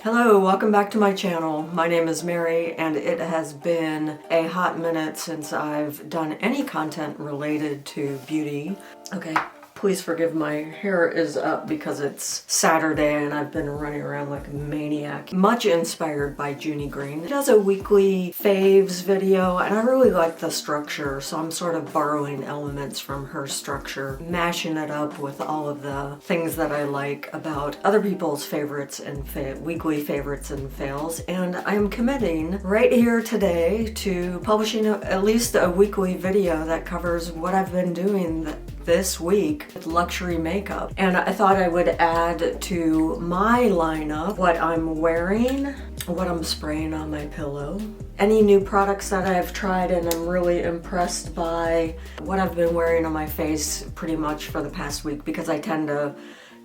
Hello, welcome back to my channel. My name is Mary and it has been a hot minute since I've done any content related to beauty. Okay, please forgive my hair is up because it's Saturday and I've been running around like a maniac. Much inspired by Junie Green. She does a weekly faves video and I really like the structure, so I'm sort of borrowing elements from her structure, mashing it up with all of the things that I like about other people's favorites and weekly favorites and fails, and I'm committing right here today to publishing at least a weekly video that covers what I've been doing this week with luxury makeup. And I thought I would add to my lineup what I'm wearing, what I'm spraying on my pillow, any new products that I've tried and I'm really impressed by, what I've been wearing on my face pretty much for the past week because I tend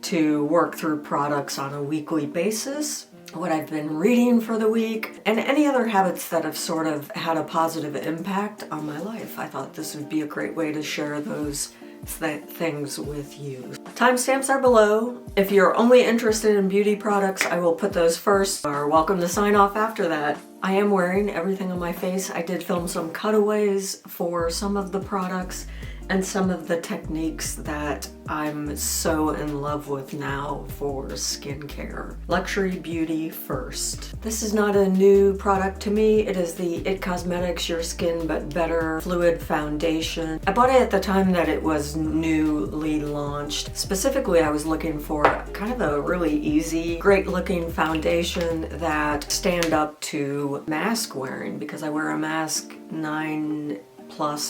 to work through products on a weekly basis, what I've been reading for the week, and any other habits that have sort of had a positive impact on my life. I thought this would be a great way to share those things with you. Timestamps are below. If you're only interested in beauty products, I will put those first. You're welcome to sign off after that. I am wearing everything on my face. I did film some cutaways for some of the products and some of the techniques that I'm so in love with now for skincare. Luxury beauty first. This is not a new product to me. It is the IT Cosmetics Your Skin But Better Fluid Foundation. I bought it at the time that it was newly launched. Specifically, I was looking for kind of a really easy, great looking foundation that stand up to mask wearing because I wear a mask 9+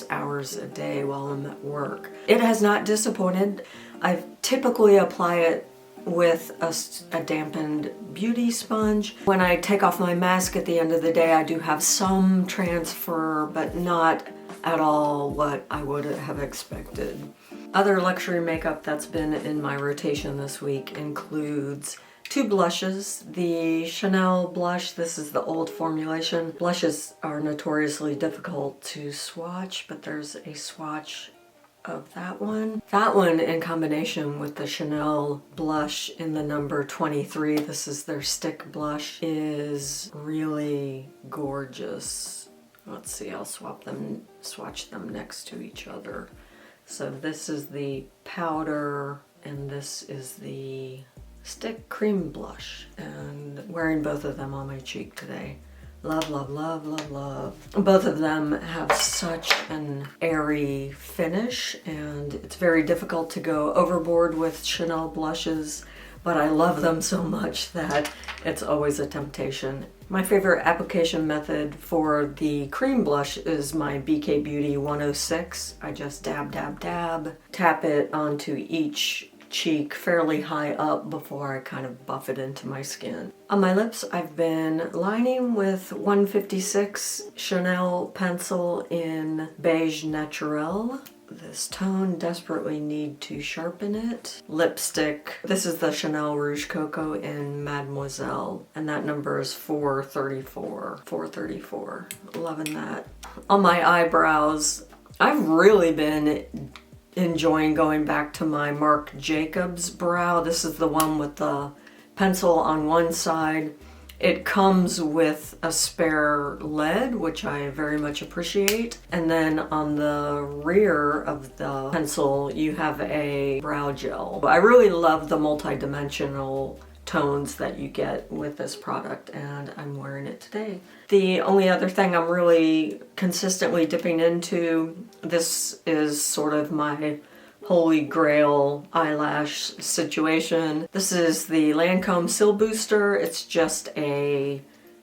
hours a day while I'm at work. It has not disappointed. I typically apply it with a dampened beauty sponge. When I take off my mask at the end of the day, I do have some transfer, but not at all what I would have expected. Other luxury makeup that's been in my rotation this week includes 2 blushes. The Chanel blush, this is the old formulation. Blushes are notoriously difficult to swatch, but there's a swatch of that one. That one in combination with the Chanel blush in the number 23, this is their stick blush, is really gorgeous. Let's see, I'll swatch them next to each other. So this is the powder and this is the stick cream blush, and wearing both of them on my cheek today. Love, love, love, love, love. Both of them have such an airy finish and it's very difficult to go overboard with Chanel blushes, but I love them so much that it's always a temptation. My favorite application method for the cream blush is my BK Beauty 106. I just dab, dab, dab, tap it onto each cheek fairly high up before I kind of buff it into my skin. On my lips, I've been lining with 156 Chanel pencil in Beige Naturel. This tone, desperately need to sharpen it. Lipstick, this is the Chanel Rouge Coco in Mademoiselle, and that number is 434. 434. Loving that. On my eyebrows, I've really been enjoying going back to my Marc Jacobs brow. This is the one with the pencil on one side. It comes with a spare lid, which I very much appreciate. And then on the rear of the pencil, you have a brow gel. I really love the multi-dimensional tones that you get with this product, and I'm wearing it today. The only other thing I'm really consistently dipping into, this is sort of my holy grail eyelash situation. This is the Lancome Sil Booster. It's just a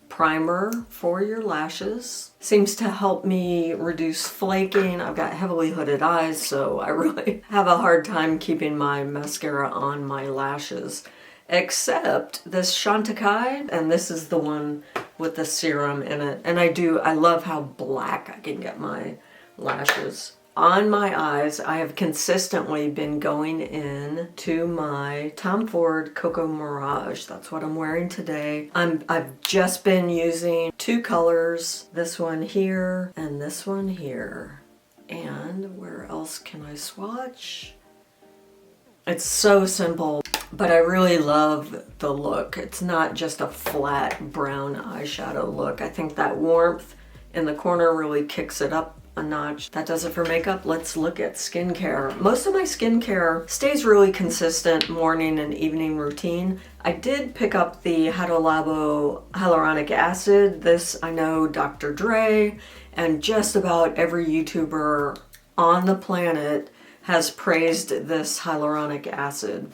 primer for your lashes. Seems to help me reduce flaking. I've got heavily hooded eyes, so I really have a hard time keeping my mascara on my lashes. Except this Chantecaille, and this is the one with the serum in it. And I love how black I can get my lashes. On my eyes, I have consistently been going in to my Tom Ford Coco Mirage. That's what I'm wearing today. I've just been using 2 colors, this one here and this one here. And where else can I swatch? It's so simple. but I really love the look. It's not just a flat brown eyeshadow look. I think that warmth in the corner really kicks it up a notch. That does it for makeup. Let's look at skincare. Most of my skincare stays really consistent morning and evening routine. I did pick up the Hada Labo hyaluronic acid. This, I know Dr. Dre and just about every YouTuber on the planet has praised this hyaluronic acid.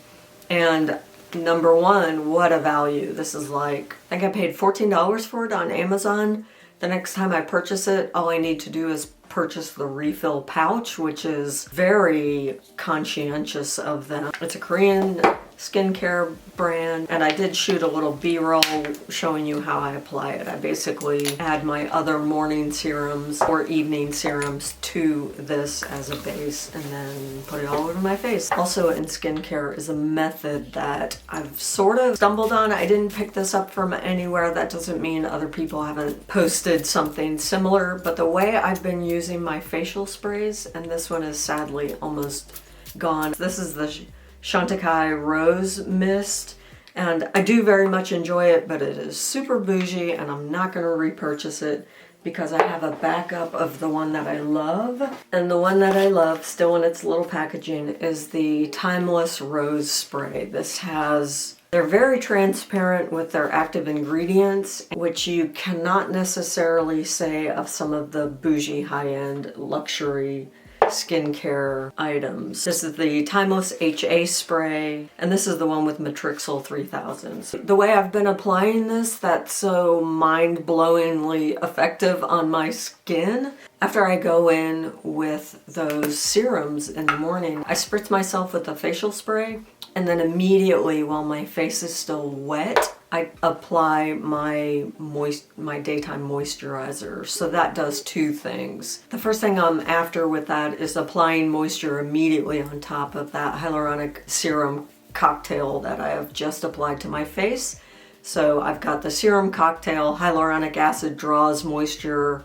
And number one, what a value. This is like, I think I paid $14 for it on Amazon. The next time I purchase it, all I need to do is purchase the refill pouch, which is very conscientious of them. It's a Korean skincare brand, and I did shoot a little B-roll showing you how I apply it. I basically add my other morning serums or evening serums to this as a base and then put it all over my face. Also in skincare is a method that I've sort of stumbled on. I didn't pick this up from anywhere. That doesn't mean other people haven't posted something similar, but the way I've been using my facial sprays, and this one is sadly almost gone. This is the Chantecaille Rose Mist, and I do very much enjoy it, but it is super bougie and I'm not going to repurchase it because I have a backup of the one that I love. And the one that I love, still in its little packaging, is the Timeless Rose Spray. They're very transparent with their active ingredients, which you cannot necessarily say of some of the bougie high-end luxury skincare items. This is the Timeless HA spray, and this is the one with Matrixyl 3000. So the way I've been applying this that's so mind-blowingly effective on my skin, after I go in with those serums in the morning, I spritz myself with the facial spray, and then immediately while my face is still wet, I apply my daytime moisturizer. So that does two things. The first thing I'm after with that is applying moisture immediately on top of that hyaluronic serum cocktail that I have just applied to my face. So I've got the serum cocktail, hyaluronic acid draws moisture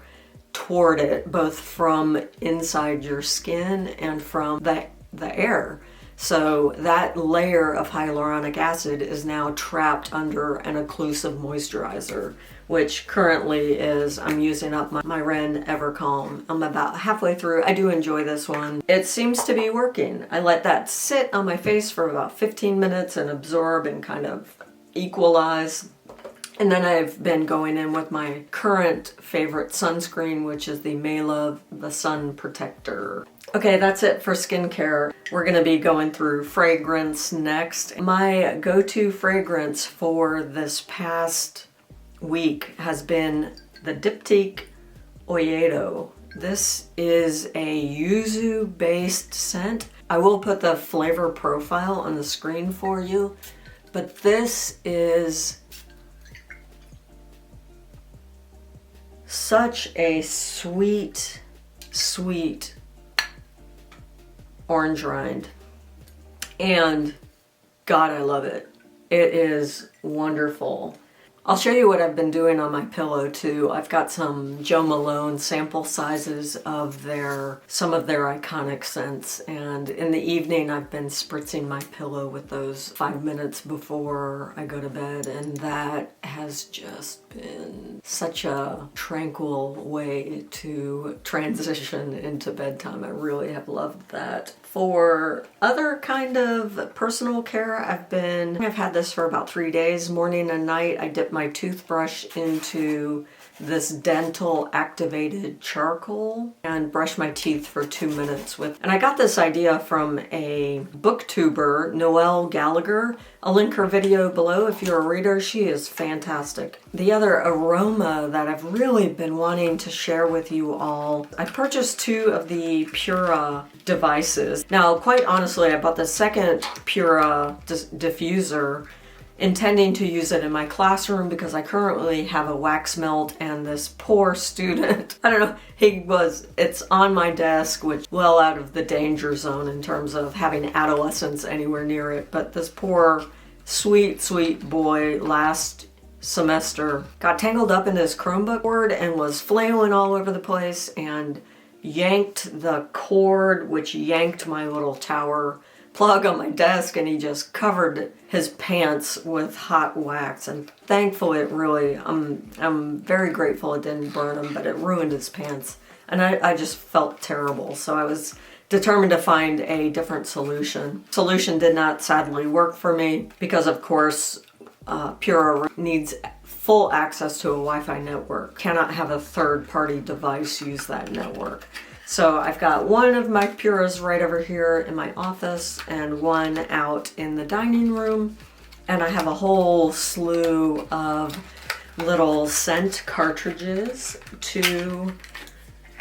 toward it, both from inside your skin and from the air. So that layer of hyaluronic acid is now trapped under an occlusive moisturizer, which currently is, I'm using up my Ren Evercalm. I'm about halfway through. I do enjoy this one. It seems to be working. I let that sit on my face for about 15 minutes and absorb and kind of equalize. And then I've been going in with my current favorite sunscreen, which is the Maylove the Sun Protector. Okay, that's it for skincare. We're gonna be going through fragrance next. My go-to fragrance for this past week has been the Diptyque Oyedo. This is a yuzu-based scent. I will put the flavor profile on the screen for you, but this is such a sweet, sweet orange rind, and God, I love it. It is wonderful. I'll show you what I've been doing on my pillow too. I've got some Jo Malone sample sizes of some of their iconic scents, and in the evening I've been spritzing my pillow with those 5 minutes before I go to bed, and that has just been such a tranquil way to transition into bedtime. I really have loved that. For other kind of personal care, I've had this for about 3 days, morning and night. I dip my toothbrush into this dental activated charcoal and brush my teeth for 2 minutes with. And I got this idea from a booktuber, Noelle Gallagher. I'll link her video below if you're a reader. She is fantastic. The other aroma that I've really been wanting to share with you all, I purchased 2 of the Pura devices. Now, quite honestly, I bought the second Pura diffuser intending to use it in my classroom because I currently have a wax melt, and this poor student, I don't know, it's on my desk, which well out of the danger zone in terms of having adolescents anywhere near it, but this poor sweet, sweet boy last semester got tangled up in his Chromebook cord and was flailing all over the place and yanked the cord, which yanked my little tower plug on my desk and he just covered his pants with hot wax, and thankfully it really, I'm very grateful it didn't burn him, but it ruined his pants. And I just felt terrible, so I was determined to find a different solution. Solution did not sadly work for me because, of course, Pura needs full access to a Wi-Fi network. Cannot have a third-party device use that network. So I've got one of my Puras right over here in my office and one out in the dining room. And I have a whole slew of little scent cartridges to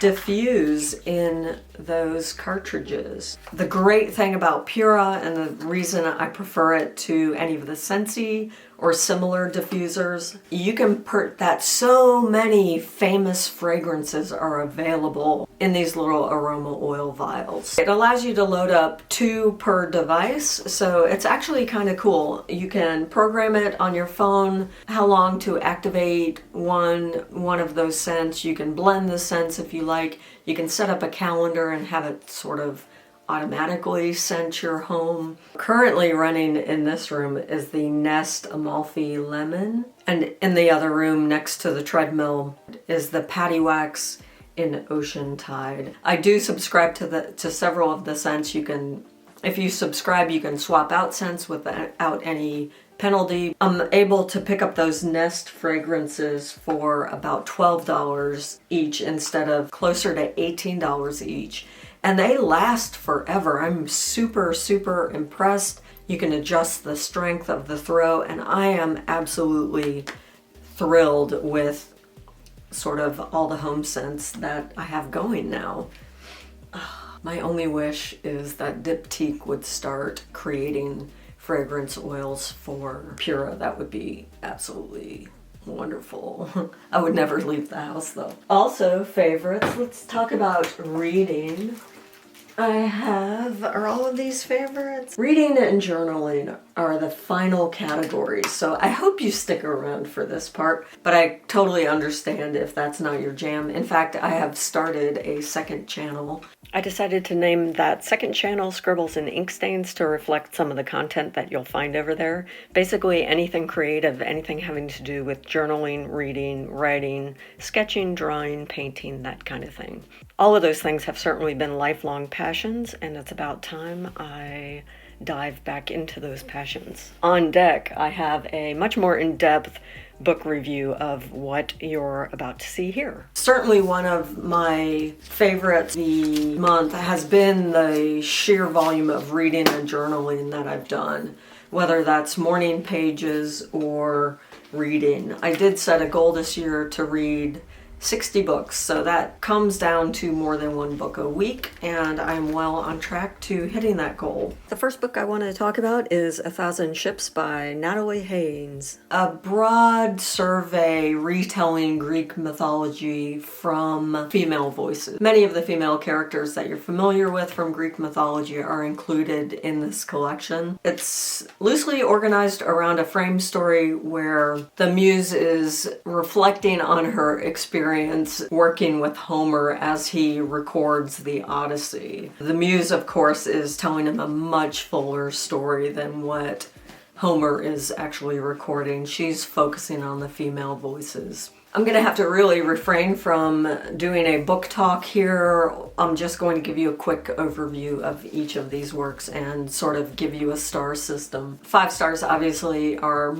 diffuse in those cartridges. The great thing about Pura, and the reason I prefer it to any of the Scentsy or similar diffusers, you can that so many famous fragrances are available in these little aroma oil vials. It allows you to load up 2 per device, so it's actually kind of cool. You can program it on your phone, how long to activate one of those scents. You can blend the scents if you like. You can set up a calendar and have it sort of automatically scent your home. Currently running in this room is the Ness Amalfi Lemon, and in the other room next to the treadmill is the Patty Wax in Ocean Tide. I do subscribe to several of the scents. You can, if you subscribe, you can swap out scents without any penalty. I'm able to pick up those Ness fragrances for about $12 each instead of closer to $18 each. And they last forever. I'm super, super impressed. You can adjust the strength of the throw, and I am absolutely thrilled with sort of all the home scents that I have going now. My only wish is that Diptyque would start creating fragrance oils for Pura. That would be absolutely wonderful. I would never leave the house though. Also, favorites. Let's talk about reading. Are all of these favorites? Reading and journaling are the final categories, so I hope you stick around for this part, but I totally understand if that's not your jam. In fact, I have started a second channel. I decided to name that second channel Scribbles and Ink Stains to reflect some of the content that you'll find over there. Basically anything creative, anything having to do with journaling, reading, writing, sketching, drawing, painting, that kind of thing. All of those things have certainly been lifelong passions, and it's about time I dive back into those passions. On deck, I have a much more in-depth book review of what you're about to see here. Certainly one of my favorites the month has been the sheer volume of reading and journaling that I've done, whether that's morning pages or reading. I did set a goal this year to read 60 books, so that comes down to more than 1 book a week, and I'm well on track to hitting that goal. The first book I want to talk about is 1,000 Ships by Natalie Haynes. A broad survey retelling Greek mythology from female voices. Many of the female characters that you're familiar with from Greek mythology are included in this collection. It's loosely organized around a frame story where the muse is reflecting on her experience working with Homer as he records the Odyssey. The muse, of course, is telling him a much fuller story than what Homer is actually recording. She's focusing on the female voices. I'm going to have to really refrain from doing a book talk here. I'm just going to give you a quick overview of each of these works and sort of give you a star system. 5 stars obviously are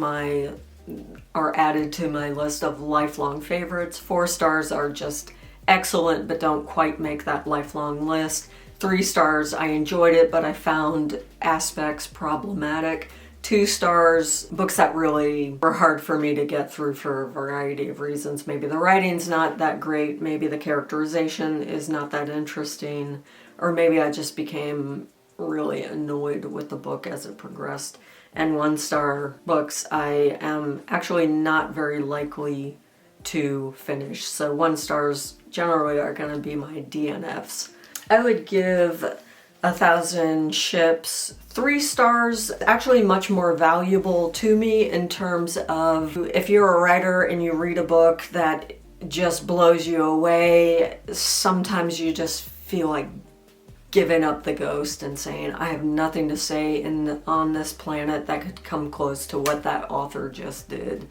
added to my list of lifelong favorites. 4 stars are just excellent but don't quite make that lifelong list. 3 stars, I enjoyed it but I found aspects problematic. 2 stars, books that really were hard for me to get through for a variety of reasons. Maybe the writing's not that great, maybe the characterization is not that interesting, or maybe I just became really annoyed with the book as it progressed. And 1-star books I am actually not very likely to finish. So 1 stars generally are going to be my DNFs. I would give 1,000 Ships 3 stars. Actually much more valuable to me in terms of if you're a writer and you read a book that just blows you away, sometimes you just feel like giving up the ghost and saying, I have nothing to say on this planet that could come close to what that author just did.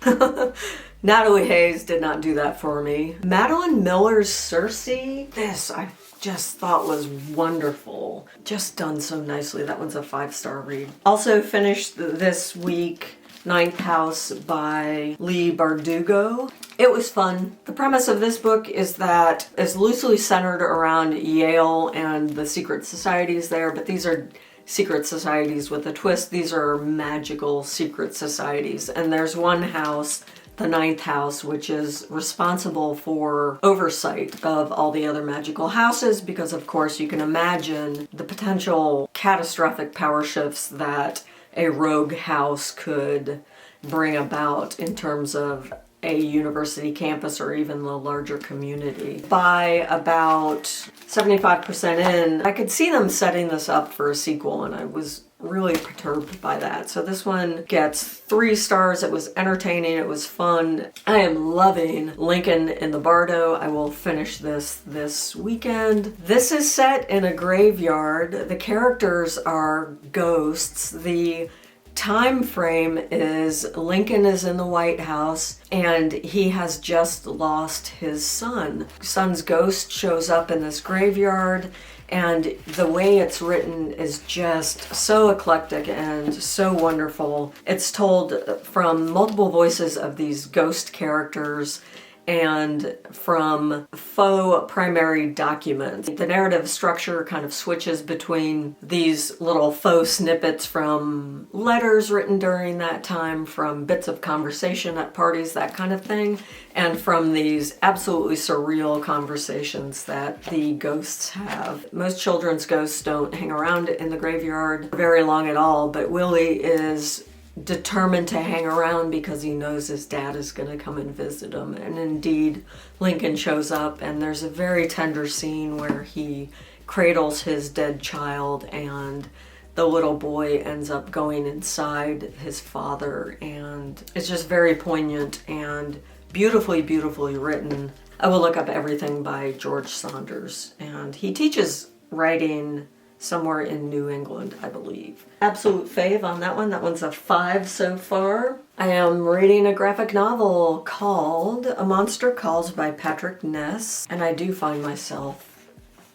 Natalie Haynes did not do that for me. Madeline Miller's Circe, this I just thought was wonderful. Just done so nicely. That one's a 5-star read. Also finished this week Ninth House by Leigh Bardugo. It was fun. The premise of this book is that it's loosely centered around Yale and the secret societies there, but these are secret societies with a twist. These are magical secret societies, and there's one house, the Ninth House, which is responsible for oversight of all the other magical houses, because of course you can imagine the potential catastrophic power shifts that a rogue house could bring about in terms of a university campus or even the larger community. By about 75% in, I could see them setting this up for a sequel, and I was really perturbed by that. So this one gets 3 stars. It was entertaining. It was fun. I am loving Lincoln in the Bardo. I will finish this weekend. This is set in a graveyard. The characters are ghosts. The time frame is Lincoln is in the White House and he has just lost his son. Son's ghost shows up in this graveyard, and the way it's written is just so eclectic and so wonderful. It's told from multiple voices of these ghost characters and from faux primary documents. The narrative structure kind of switches between these little faux snippets from letters written during that time, from bits of conversation at parties, that kind of thing, and from these absolutely surreal conversations that the ghosts have. Most children's ghosts don't hang around in the graveyard very long at all, but Willie is determined to hang around because he knows his dad is going to come and visit him. And indeed, Lincoln shows up, and there's a very tender scene where he cradles his dead child, and the little boy ends up going inside his father, and it's just very poignant and beautifully, beautifully written. I will look up everything by George Saunders, and he teaches writing somewhere in New England, I believe. Absolute fave on that one. That one's a 5 so far. I am reading a graphic novel called A Monster Calls by Patrick Ness, and I do find myself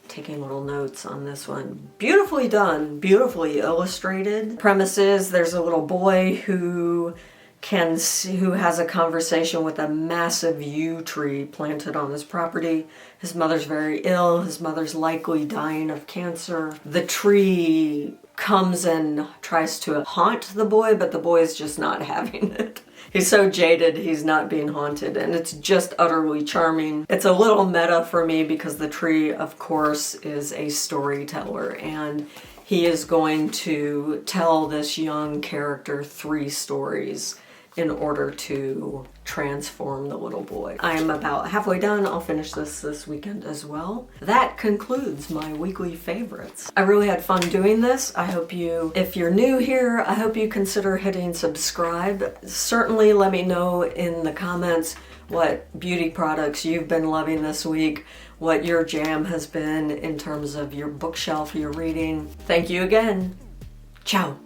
taking little notes on this one. Beautifully done, beautifully illustrated. Premise is there's a little boy who has a conversation with a massive yew tree planted on his property. His mother's very ill. His mother's likely dying of cancer. The tree comes and tries to haunt the boy, but the boy is just not having it. He's so jaded, he's not being haunted, and it's just utterly charming. It's a little meta for me because the tree, of course, is a storyteller, and he is going to tell this young character 3 stories in order to transform the little boy. I am about halfway done. I'll finish this weekend as well. That concludes my weekly favorites. I really had fun doing this. I hope you, if you're new here, I hope you consider hitting subscribe. Certainly let me know in the comments what beauty products you've been loving this week, what your jam has been in terms of your bookshelf, your reading. Thank you again. Ciao.